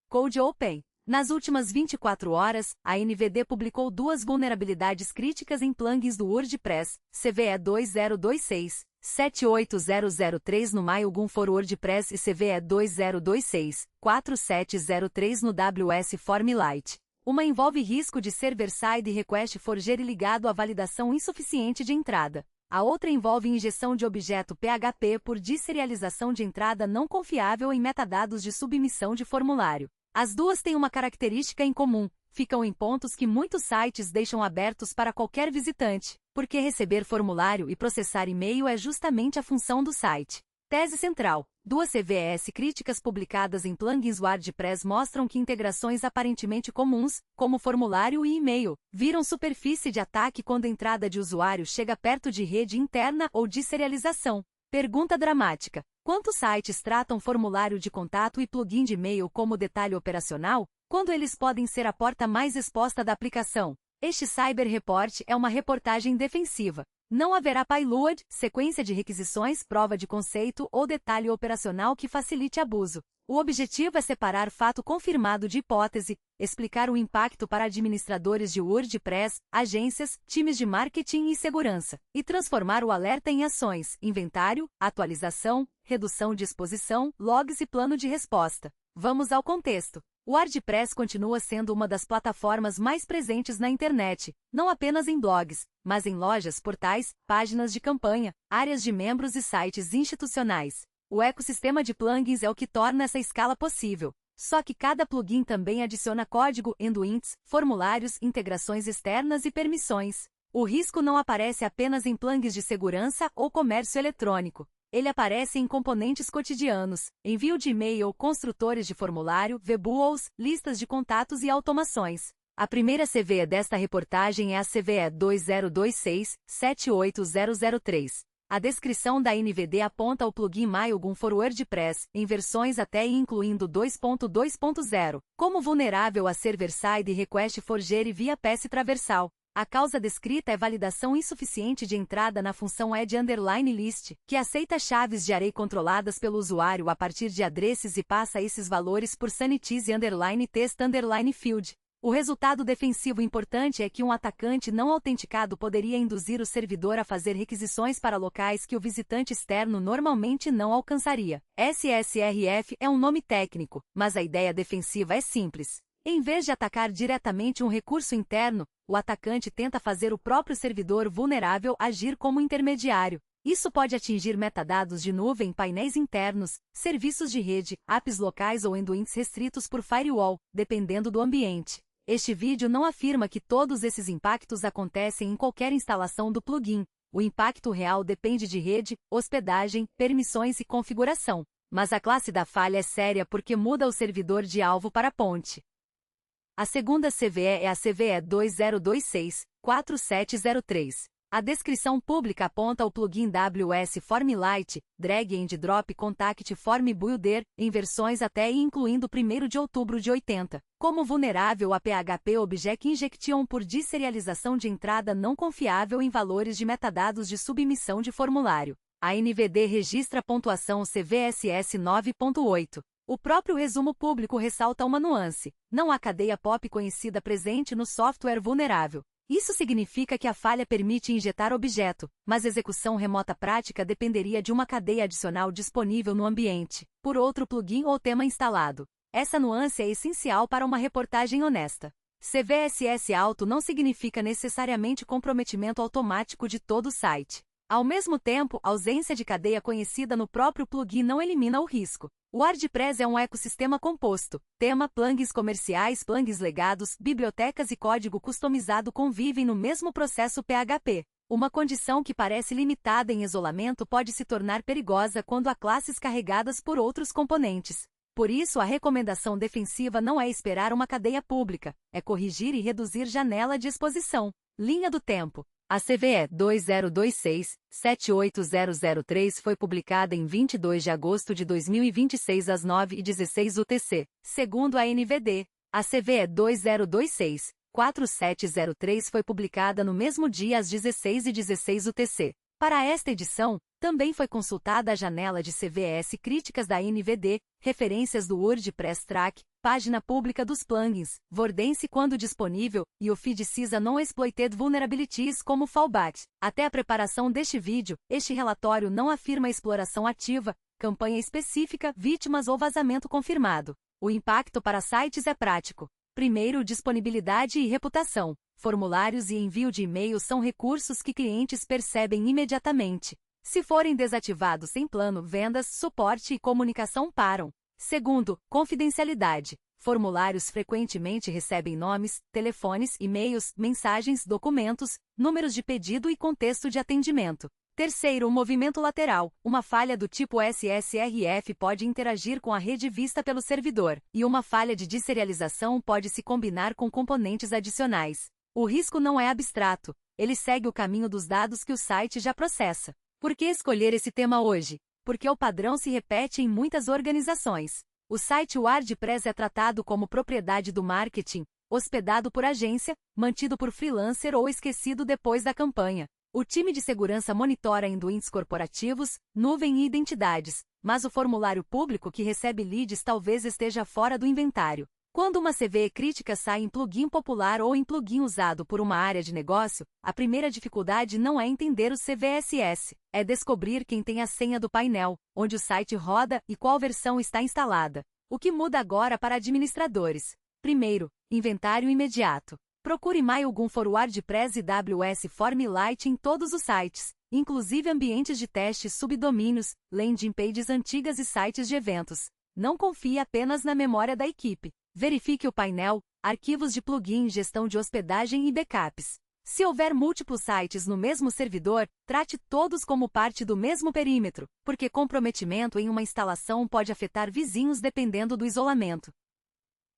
Code Open. Nas últimas 24 horas, a NVD publicou duas vulnerabilidades críticas em plugins do WordPress, CVE 2026-78003 no MyUgun for WordPress e CVE 2026-4703 no WS Form Lite. Uma envolve risco de server-side request forgery ligado à validação insuficiente de entrada. A outra envolve injeção de objeto PHP por deserialização de entrada não confiável em metadados de submissão de formulário. As duas têm uma característica em comum: ficam em pontos que muitos sites deixam abertos para qualquer visitante, porque receber formulário e processar e-mail é justamente a função do site. Tese central: duas CVEs críticas publicadas em plugins WordPress mostram que integrações aparentemente comuns, como formulário e e-mail, viram superfície de ataque quando a entrada de usuário chega perto de rede interna ou de serialização. Pergunta dramática: quantos sites tratam formulário de contato e plugin de e-mail como detalhe operacional, quando eles podem ser a porta mais exposta da aplicação? Este Cyber Report é uma reportagem defensiva. Não haverá payload, sequência de requisições, prova de conceito ou detalhe operacional que facilite abuso. O objetivo é separar fato confirmado de hipótese, explicar o impacto para administradores de WordPress, agências, times de marketing e segurança, e transformar o alerta em ações, inventário, atualização, redução de exposição, logs e plano de resposta. Vamos ao contexto. O WordPress continua sendo uma das plataformas mais presentes na internet, não apenas em blogs, mas em lojas, portais, páginas de campanha, áreas de membros e sites institucionais. O ecossistema de plugins é o que torna essa escala possível. Só que cada plugin também adiciona código, endpoints, formulários, integrações externas e permissões. O risco não aparece apenas em plugins de segurança ou comércio eletrônico. Ele aparece em componentes cotidianos, envio de e-mail, construtores de formulário, webtools, listas de contatos e automações. A primeira CVE desta reportagem é a CVE 2026-78003. A descrição da NVD aponta o plugin MyUgun for WordPress, em versões até e incluindo 2.2.0, como vulnerável a server-side request forgery via pass traversal. A causa descrita é validação insuficiente de entrada na função add_list, que aceita chaves de array controladas pelo usuário a partir de addresses e passa esses valores por sanitize_test_field. O resultado defensivo importante é que um atacante não autenticado poderia induzir o servidor a fazer requisições para locais que o visitante externo normalmente não alcançaria. SSRF é um nome técnico, mas a ideia defensiva é simples. Em vez de atacar diretamente um recurso interno, o atacante tenta fazer o próprio servidor vulnerável agir como intermediário. Isso pode atingir metadados de nuvem, painéis internos, serviços de rede, apps locais ou endpoints restritos por firewall, dependendo do ambiente. Este vídeo não afirma que todos esses impactos acontecem em qualquer instalação do plugin. O impacto real depende de rede, hospedagem, permissões e configuração. Mas a classe da falha é séria porque muda o servidor de alvo para ponte. A segunda CVE é a CVE 2026-4703. A descrição pública aponta o plugin WS Form Lite, Drag and Drop Contact Form Builder, em versões até e incluindo 1º de outubro de 80, como vulnerável a PHP Object Injection por deserialização de entrada não confiável em valores de metadados de submissão de formulário. A NVD registra pontuação CVSS 9.8. O próprio resumo público ressalta uma nuance: não há cadeia POP conhecida presente no software vulnerável. Isso significa que a falha permite injetar objeto, mas execução remota prática dependeria de uma cadeia adicional disponível no ambiente, por outro plugin ou tema instalado. Essa nuance é essencial para uma reportagem honesta. CVSS alto não significa necessariamente comprometimento automático de todo o site. Ao mesmo tempo, a ausência de cadeia conhecida no próprio plugin não elimina o risco. O WordPress é um ecossistema composto. Tema, plugins comerciais, plugins legados, bibliotecas e código customizado convivem no mesmo processo PHP. Uma condição que parece limitada em isolamento pode se tornar perigosa quando há classes carregadas por outros componentes. Por isso, a recomendação defensiva não é esperar uma cadeia pública, é corrigir e reduzir janela de exposição. Linha do tempo. A CVE 2026-78003 foi publicada em 22 de agosto de 2026 às 9h16 UTC, segundo a NVD. A CVE 2026-4703 foi publicada no mesmo dia às 16h16 UTC. Para esta edição, também foi consultada a janela de CVEs críticas da NVD, referências do WordPress Track, Página pública dos plugins, Vordense quando disponível, e o feed CISA Non-Exploited Vulnerabilities como fallback. Até a preparação deste vídeo, este relatório não afirma exploração ativa, campanha específica, vítimas ou vazamento confirmado. O impacto para sites é prático. Primeiro, disponibilidade e reputação. Formulários e envio de e-mails são recursos que clientes percebem imediatamente. Se forem desativados sem plano, vendas, suporte e comunicação param. Segundo, confidencialidade. Formulários frequentemente recebem nomes, telefones, e-mails, mensagens, documentos, números de pedido e contexto de atendimento. Terceiro, movimento lateral. Uma falha do tipo SSRF pode interagir com a rede vista pelo servidor, e uma falha de deserialização pode se combinar com componentes adicionais. O risco não é abstrato, ele segue o caminho dos dados que o site já processa. Por que escolher esse tema hoje? Porque o padrão se repete em muitas organizações. O site WordPress é tratado como propriedade do marketing, hospedado por agência, mantido por freelancer ou esquecido depois da campanha. O time de segurança monitora endpoints corporativos, nuvem e identidades, mas o formulário público que recebe leads talvez esteja fora do inventário. Quando uma CVE crítica sai em plugin popular ou em plugin usado por uma área de negócio, a primeira dificuldade não é entender o CVSS, é descobrir quem tem a senha do painel, onde o site roda e qual versão está instalada. O que muda agora para administradores? Primeiro, inventário imediato. Procure Mailgun for WordPress e WS Formlite em todos os sites, inclusive ambientes de testes subdomínios, landing pages antigas e sites de eventos. Não confie apenas na memória da equipe. Verifique o painel, arquivos de plugin, gestão de hospedagem e backups. Se houver múltiplos sites no mesmo servidor, trate todos como parte do mesmo perímetro, porque comprometimento em uma instalação pode afetar vizinhos dependendo do isolamento.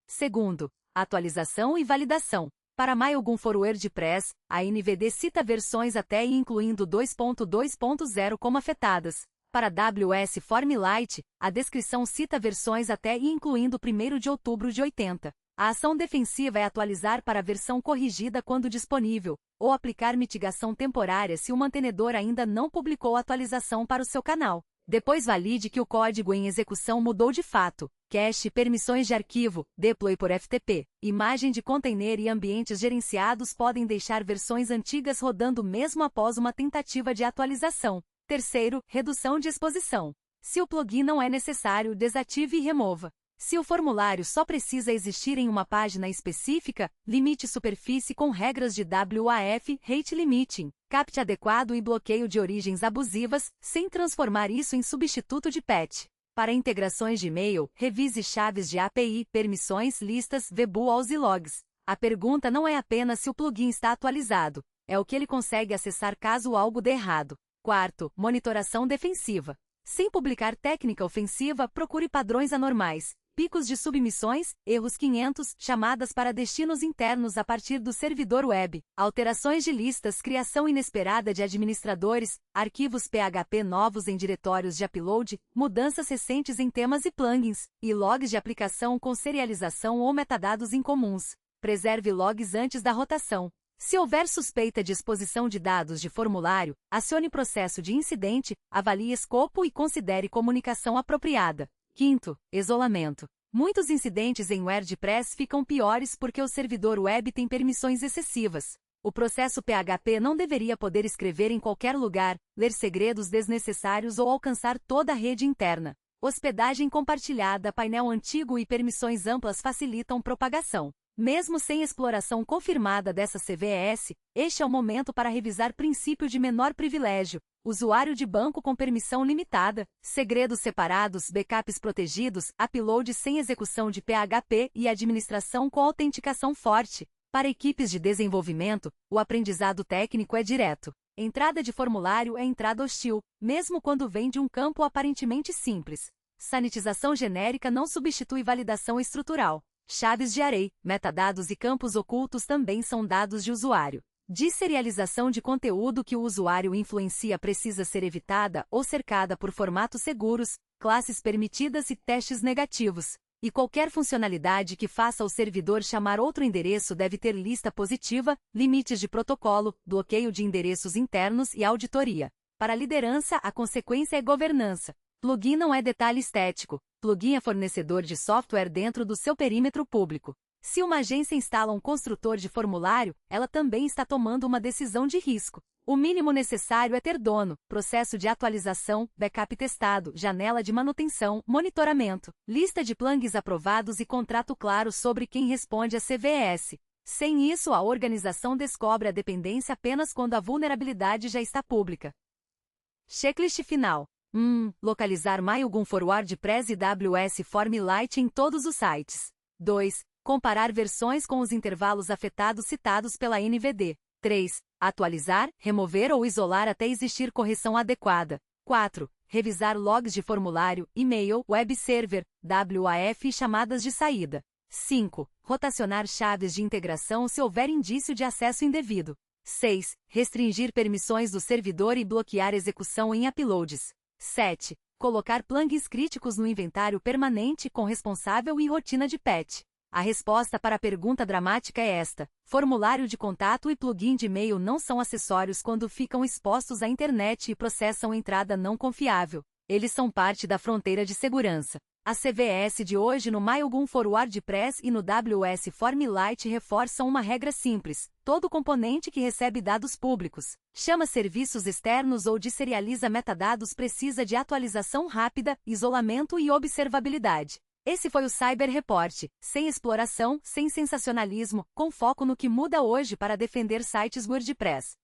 Segundo, atualização e validação. Para Mailgun for WordPress, a NVD cita versões até e incluindo 2.2.0 como afetadas. Para WS Formlite, a descrição cita versões até e incluindo 1º de outubro de 80. A ação defensiva é atualizar para a versão corrigida quando disponível, ou aplicar mitigação temporária se o mantenedor ainda não publicou a atualização para o seu canal. Depois valide que o código em execução mudou de fato. Cache, permissões de arquivo, deploy por FTP, imagem de container e ambientes gerenciados podem deixar versões antigas rodando mesmo após uma tentativa de atualização. Terceiro, redução de exposição. Se o plugin não é necessário, desative e remova. Se o formulário só precisa existir em uma página específica, limite superfície com regras de WAF, rate limiting, CAPT adequado e bloqueio de origens abusivas, sem transformar isso em substituto de patch. Para integrações de e-mail, revise chaves de API, permissões, listas, vbuals e logs. A pergunta não é apenas se o plugin está atualizado, é o que ele consegue acessar caso algo dê errado. Quarto, monitoração defensiva. Sem publicar técnica ofensiva, procure padrões anormais, picos de submissões, erros 500, chamadas para destinos internos a partir do servidor web, alterações de listas, criação inesperada de administradores, arquivos PHP novos em diretórios de upload, mudanças recentes em temas e plugins, e logs de aplicação com serialização ou metadados incomuns. Preserve logs antes da rotação. Se houver suspeita de exposição de dados de formulário, acione processo de incidente, avalie escopo e considere comunicação apropriada. Quinto, isolamento. Muitos incidentes em WordPress ficam piores porque o servidor web tem permissões excessivas. O processo PHP não deveria poder escrever em qualquer lugar, ler segredos desnecessários ou alcançar toda a rede interna. Hospedagem compartilhada, painel antigo e permissões amplas facilitam propagação. Mesmo sem exploração confirmada dessa CVES, este é o momento para revisar princípio de menor privilégio, usuário de banco com permissão limitada, segredos separados, backups protegidos, upload sem execução de PHP e administração com autenticação forte. Para equipes de desenvolvimento, o aprendizado técnico é direto. Entrada de formulário é entrada hostil, mesmo quando vem de um campo aparentemente simples. Sanitização genérica não substitui validação estrutural. Chaves de array, metadados e campos ocultos também são dados de usuário. Deserialização de conteúdo que o usuário influencia precisa ser evitada ou cercada por formatos seguros, classes permitidas e testes negativos. E qualquer funcionalidade que faça o servidor chamar outro endereço deve ter lista positiva, limites de protocolo, bloqueio de endereços internos e auditoria. Para a liderança, a consequência é governança. Plugin não é detalhe estético. Plugin é fornecedor de software dentro do seu perímetro público. Se uma agência instala um construtor de formulário, ela também está tomando uma decisão de risco. O mínimo necessário é ter dono, processo de atualização, backup testado, janela de manutenção, monitoramento, lista de plugins aprovados e contrato claro sobre quem responde à CVS. Sem isso, a organização descobre a dependência apenas quando a vulnerabilidade já está pública. Checklist final. Localizar Mailgun for WordPress e WS Formlite em todos os sites. 2. Comparar versões com os intervalos afetados citados pela NVD. 3. Atualizar, remover ou isolar até existir correção adequada. 4. Revisar logs de formulário, e-mail, web server, WAF e chamadas de saída. 5. Rotacionar chaves de integração se houver indício de acesso indevido. 6. Restringir permissões do servidor e bloquear execução em uploads. 7. Colocar plugins críticos no inventário permanente com responsável e rotina de patch. A resposta para a pergunta dramática é esta: formulário de contato e plugin de e-mail não são acessórios quando ficam expostos à internet e processam entrada não confiável. Eles são parte da fronteira de segurança. A CVS de hoje no Mailgun for WordPress e no WS Formlite reforçam uma regra simples: todo componente que recebe dados públicos, chama serviços externos ou deserializa metadados precisa de atualização rápida, isolamento e observabilidade. Esse foi o Cyber Report, sem exploração, sem sensacionalismo, com foco no que muda hoje para defender sites WordPress.